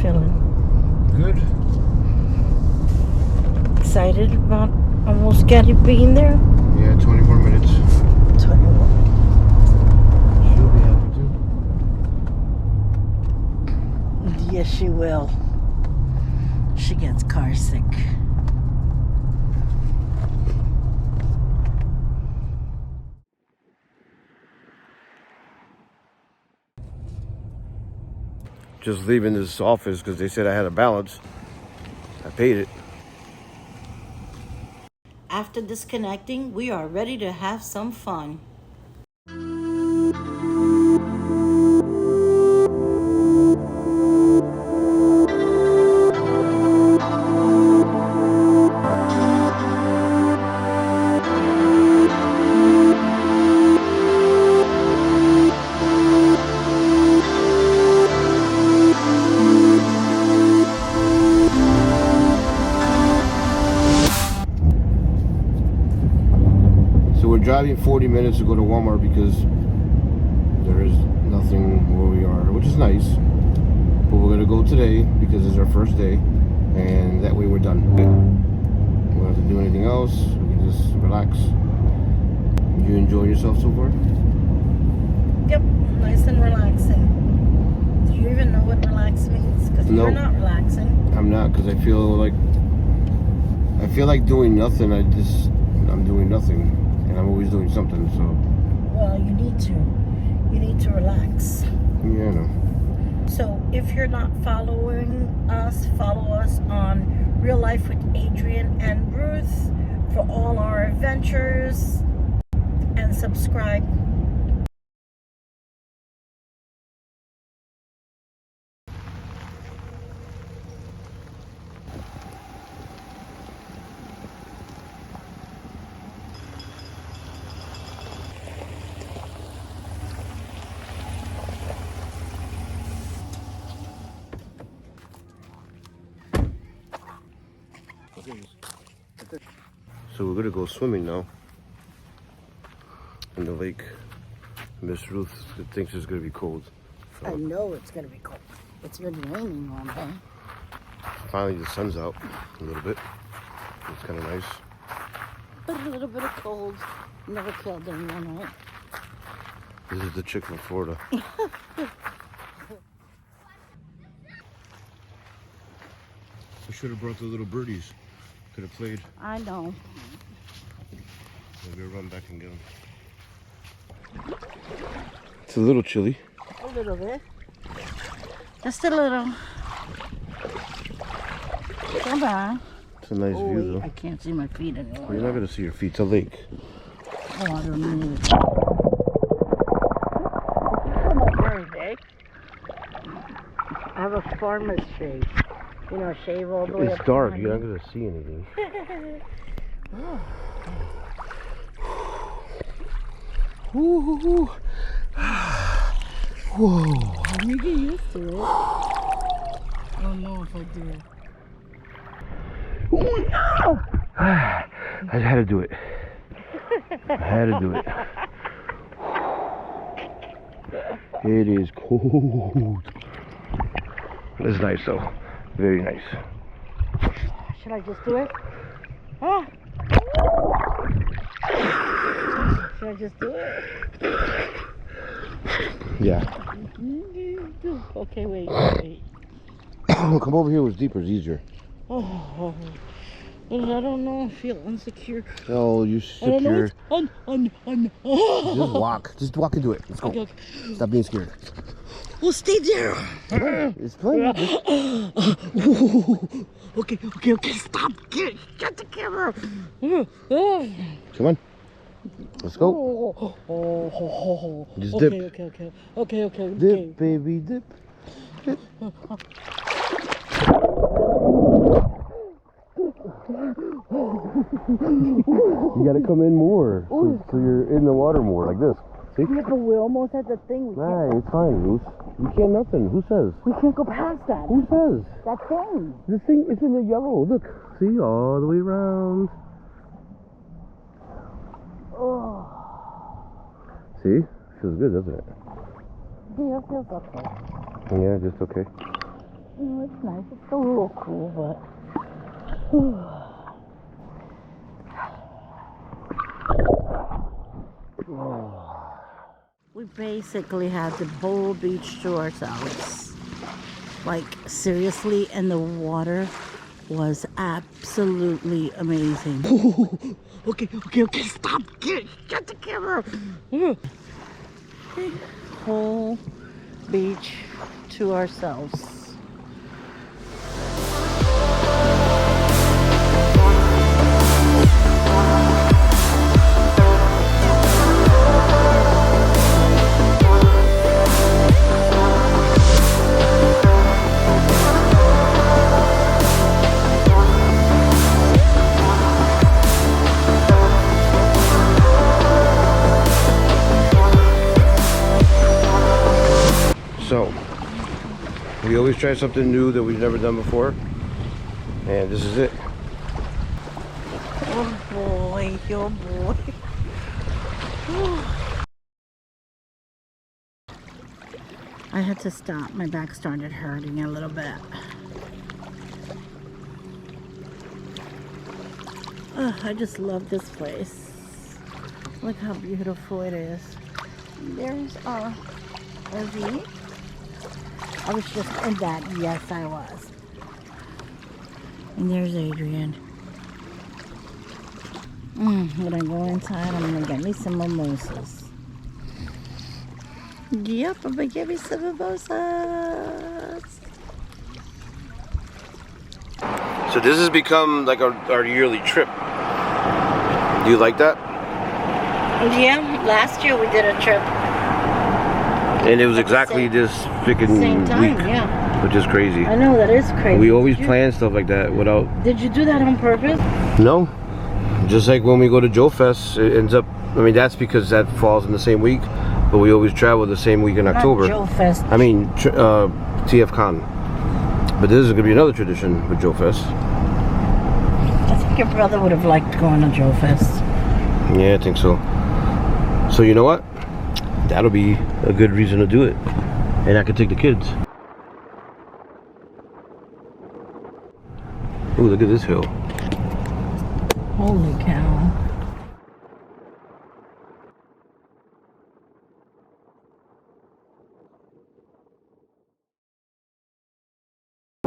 feeling? Good. Excited about almost getting being there? Yeah, 20 more minutes. 21. She'll be happy too. Yes, she will. She gets car sick. Just leaving this office because they said I had a balance. I paid it. After disconnecting, we are ready to have some fun. So we're driving 40 minutes to go to Walmart because there is nothing where we are, which is nice. But we're gonna go today because it's our first day, and that way we're done. We don't have to do anything else. We can just relax. You enjoying yourself so far? Yep, nice and relaxing. Do you even know what relax means? Because you're Nope. not relaxing. I'm not, because I feel like doing nothing. I'm doing nothing, and I'm always doing something. So Well, you need to. You need to relax. yeah, I know. So if you're not following us, follow us on Real Life with Adrian and Ruth for all our adventures, and subscribe. So we're gonna go swimming now in the lake. Miss Ruth thinks it's gonna be cold. So I know it's going to be cold. It's going to be raining all day. finally the sun's out a little bit. It's kind of nice. But a little bit of cold never killed anyone, right? This is the chick from Florida. I should have brought the little birdies. Could have played. I know. Maybe I'll run back and get them. It's a little chilly. A little bit. Just a little. Come on. It's a nice view though. I can't see my feet anymore. You're not gonna see your feet. It's a lake. Oh, I don't need it. Very big. I have a farmer's shave. You know, shave all the way up. It's dark. You're not gonna see anything. Woo-hoo-hoo. Whoa. Let me get used to it. I don't know if I do. I had to do it. I had to do it. It is cold. It's nice though. Very nice. Should I just do it? Ah. Should I just do it? Yeah. Okay, wait. Come over here. It's deeper. It's easier. Oh, I don't know. I feel insecure. Oh, you I don't know secure. Just walk. Just walk into it. Let's go. Okay. Stop being scared. Well, stay there. It's plenty. Okay. Stop. Get the camera. Come on. Let's go. Just dip. Okay. Dip, baby, dip. Dip. You gotta come in more. So you're in the water more, like this. See? Yeah, but we're almost at the thing. Nah, it's fine, Ruth. You can't nothing. Who says? We can't go past that. Who says? That thing. The thing is in the yellow. Look. See? All the way around. Oh. See? Feels good, doesn't it? Yeah, it feels okay. Yeah, just okay. Oh, it's nice. It's a little cool, but. We basically had the whole beach to ourselves. Like, seriously, and the water was absolutely amazing. Okay, stop. Get the camera. Whole beach to ourselves. So, we always try something new that we've never done before, and this is it. Oh boy, oh boy. I had to stop. My back started hurting a little bit. Oh, I just love this place. Look how beautiful it is. There's our RV. I was just in that. Yes, I was. And there's Adrian. When I go inside, I'm gonna get me some mimosas. Yep, I'm gonna get me some mimosas. So this has become like our yearly trip. Do you like that? Yeah, last year we did a trip. And it was exactly this freaking Same time, week, yeah. which is crazy. I know, that is crazy. We always plan stuff like that without. Did you do that on purpose? No, just like when we go to Joe Fest, it ends up. I mean, that's because that falls in the same week, but we always travel the same week in October. Not Joe Fest. I mean, TF Con. But this is gonna be another tradition with Joe Fest. I think your brother would have liked going to Joe Fest. Yeah, I think so. So you know what? That'll be a good reason to do it. And I can take the kids. Ooh, look at this hill. Holy cow.